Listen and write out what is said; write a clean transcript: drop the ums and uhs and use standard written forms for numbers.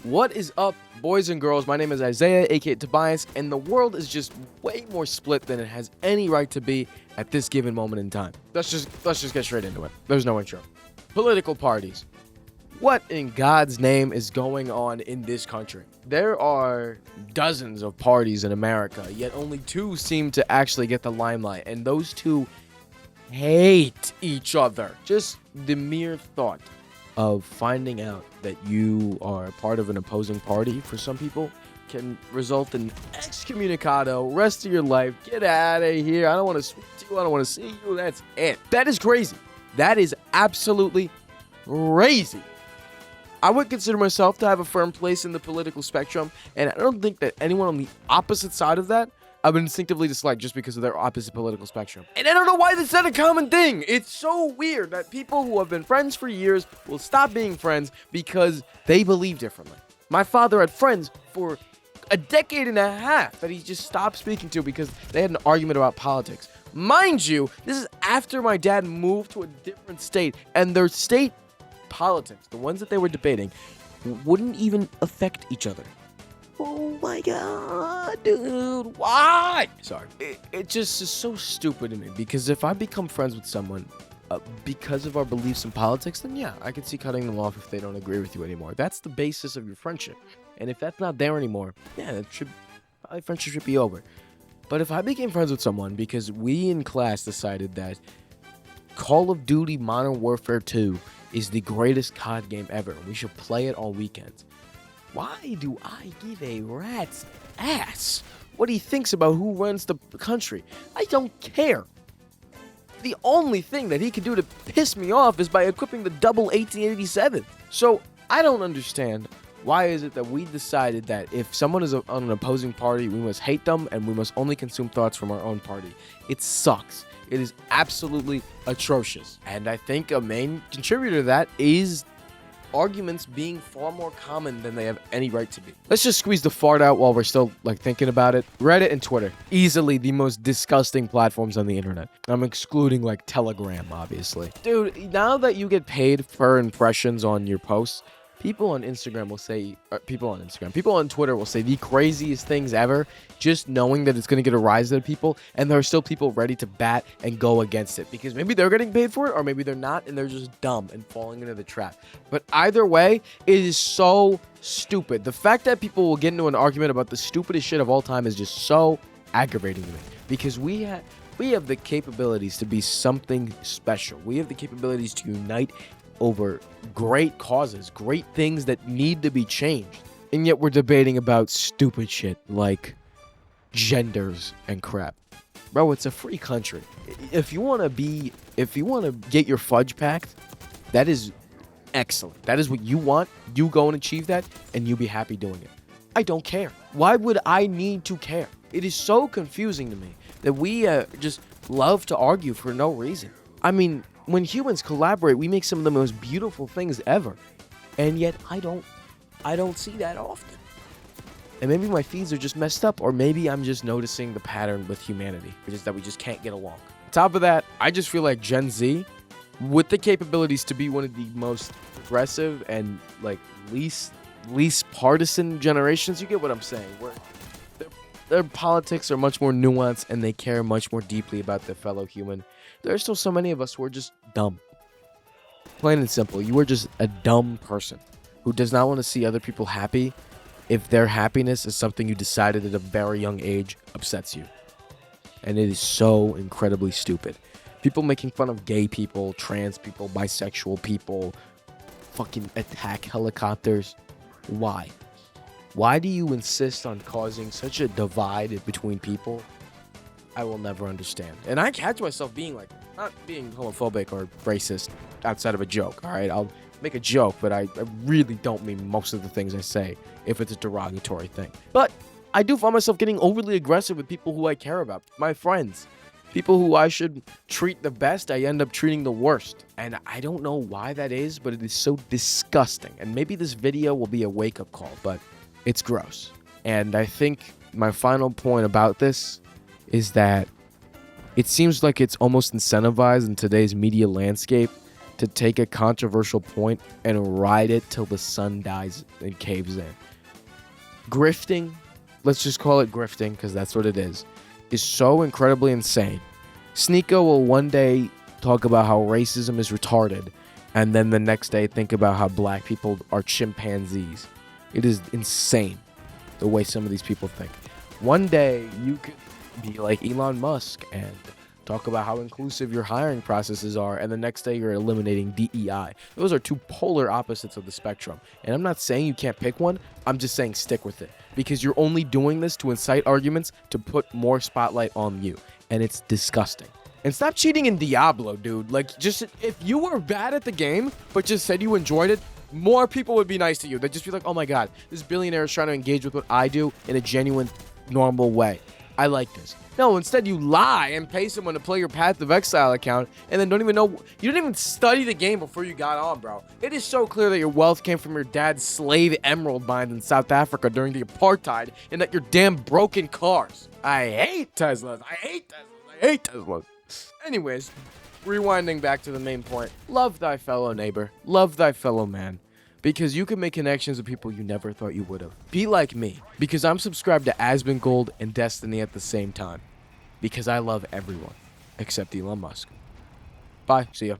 What is up, boys and girls? My name is Isaiah, aka Tobias, and the world is just way more split than it has any right to be at this given moment in time. Let's just get straight into it. There's no intro. Political parties. What in God's name is going on in this country? There are dozens of parties in America, yet only two seem to actually get the limelight, and those two hate each other. Just the mere thought of finding out that you are part of an opposing party for some people can result in excommunicado, rest of your life. Get out of here. I don't want to speak to you. I don't want to see you. That's it. That is crazy. That is absolutely crazy. I would consider myself to have a firm place in the political spectrum, and I don't think that anyone on the opposite side of that I would instinctively dislike just because of their opposite political spectrum. And I don't know why that's not a common thing. It's so weird that people who have been friends for years will stop being friends because they believe differently. My father had friends for a decade and a half that he just stopped speaking to because they had an argument about politics. Mind you, this is after my dad moved to a different state, and their state politics, the ones that they were debating, wouldn't even affect each other. Oh my god, dude, why? Sorry. It just is so stupid to me, because if I become friends with someone because of our beliefs in politics, then yeah, I can see cutting them off if they don't agree with you anymore. That's the basis of your friendship. And if that's not there anymore, yeah, probably friendship should be over. But if I became friends with someone because we in class decided that Call of Duty Modern Warfare 2 is the greatest COD game ever, and we should play it on weekends, why do I give a rat's ass what he thinks about who runs the country? I don't care. The only thing that he can do to piss me off is by equipping the double 1887. So I don't understand, why is it that we decided that if someone is on an opposing party, we must hate them and we must only consume thoughts from our own party? It sucks. It is absolutely atrocious. And I think a main contributor to that is arguments being far more common than they have any right to be. Let's just squeeze the fart out while we're still thinking about it. Reddit and Twitter, easily the most disgusting platforms on the internet. I'm excluding Telegram, obviously. Dude, now that you get paid for impressions on your posts, people on Twitter will say the craziest things ever, just knowing that it's going to get a rise out of people, and there are still people ready to bat and go against it, because maybe they're getting paid for it, or maybe they're not, and they're just dumb and falling into the trap. But either way, it is so stupid. The fact that people will get into an argument about the stupidest shit of all time is just so aggravating to me, because we have the capabilities to be something special. We have the capabilities to unite over great causes, great things that need to be changed. And yet we're debating about stupid shit like genders and crap. Bro, it's a free country. If you want to get your fudge packed, that is excellent. That is what you want. You go and achieve that, and you be happy doing it. I don't care. Why would I need to care? It is so confusing to me that we just love to argue for no reason. I mean, when humans collaborate, we make some of the most beautiful things ever. And yet I don't see that often. And maybe my feeds are just messed up, or maybe I'm just noticing the pattern with humanity, which is that we just can't get along. On top of that, I just feel like Gen Z, with the capabilities to be one of the most progressive and least partisan generations, you get what I'm saying, where their politics are much more nuanced and they care much more deeply about their fellow human. There are still so many of us who are just dumb. Plain and simple, you are just a dumb person who does not want to see other people happy if their happiness is something you decided at a very young age upsets you. And it is so incredibly stupid. People making fun of gay people, trans people, bisexual people, fucking attack helicopters. Why? Why do you insist on causing such a divide between people? I will never understand. And I catch myself being not being homophobic or racist outside of a joke, all right? I'll make a joke, but I really don't mean most of the things I say if it's a derogatory thing. But I do find myself getting overly aggressive with people who I care about, my friends. People who I should treat the best, I end up treating the worst. And I don't know why that is, but it is so disgusting. And maybe this video will be a wake-up call, but it's gross. And I think my final point about this is that it seems like it's almost incentivized in today's media landscape to take a controversial point and ride it till the sun dies and caves in. Grifting, let's just call it grifting because that's what it is so incredibly insane. Sneeko will one day talk about how racism is retarded, and then the next day think about how black people are chimpanzees. It is insane the way some of these people think. One day you could be like Elon Musk and talk about how inclusive your hiring processes are, and the next day you're eliminating DEI. Those are two polar opposites of the spectrum. And I'm not saying you can't pick one, I'm just saying stick with it. Because you're only doing this to incite arguments to put more spotlight on you. And it's disgusting. And stop cheating in Diablo, dude. Like, just if you were bad at the game, but just said you enjoyed it, more people would be nice to you. They'd just be like, oh my god, this billionaire is trying to engage with what I do in a genuine, normal way. I like this. No, instead you lie and pay someone to play your Path of Exile account and then don't even know. You didn't even study the game before you got on, bro. It is so clear that your wealth came from your dad's slave emerald mines in South Africa during the apartheid and that your damn broken cars. I hate Teslas. I hate Teslas. I hate Teslas. Anyways, rewinding back to the main point. Love thy fellow neighbor. Love thy fellow man. Because you can make connections with people you never thought you would have. Be like me. Because I'm subscribed to Asmongold and Destiny at the same time. Because I love everyone. Except Elon Musk. Bye. See ya.